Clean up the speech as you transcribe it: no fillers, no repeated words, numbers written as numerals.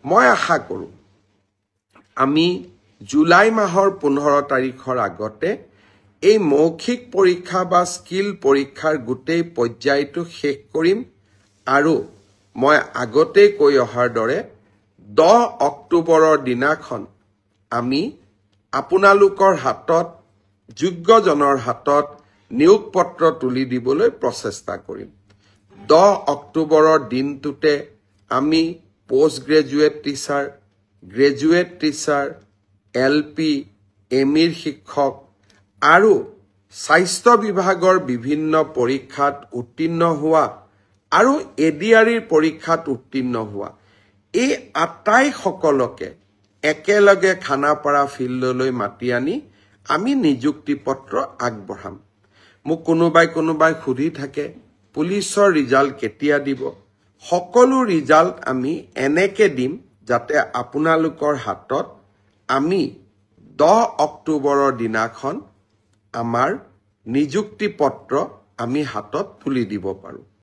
মই আশা কৰোঁ আমি জুলাই মাহৰ 15 তাৰিখৰ আগতে এই মৌখিক পৰীক্ষা বা স্কিল পৰীক্ষাৰ গোটেই পৰ্যায়টো শেষ কৰিম আৰু মই আগতে কৈ অহাৰ দৰে 10 অক্টোবৰৰ দিনাখন আমি আপোনালোকৰ হাতত যোগ্যজনৰ হাতত নিয়োগ পত্ৰ তুলি দিবলৈ প্ৰচেষ্টা কৰিম 10 অক্টোবৰৰ দিনটোতে আমি post graduate teacher graduate teacher LP এমিৰ শিক্ষক আৰু স্বাস্থ্য বিভাগৰ বিভিন্ন পৰীক্ষাত উত্তীৰ্ণ হোৱা আৰু এডিআৰিৰ পৰীক্ষাত উত্তীৰ্ণ হোৱা এই আটাইসকলকে একেলগে খানাপাৰা ফিল্ডলৈ মাতি আনি আমি নিযুক্তি পত্ৰ আগবঢ়াম মোক কোনোবাই সুধি থাকে পুলিচৰ ৰিজাল্ট কেতিয়া দিব সকলো ৰিজাল্ট আমি এনেকে দিম যাতে আপোনালোকৰ হাতত আমি 10 অক্টোবৰৰ দিনাখন আমাৰ নিযুক্তি পত্ৰ আমি হাতত তুলি দিব পাৰোঁ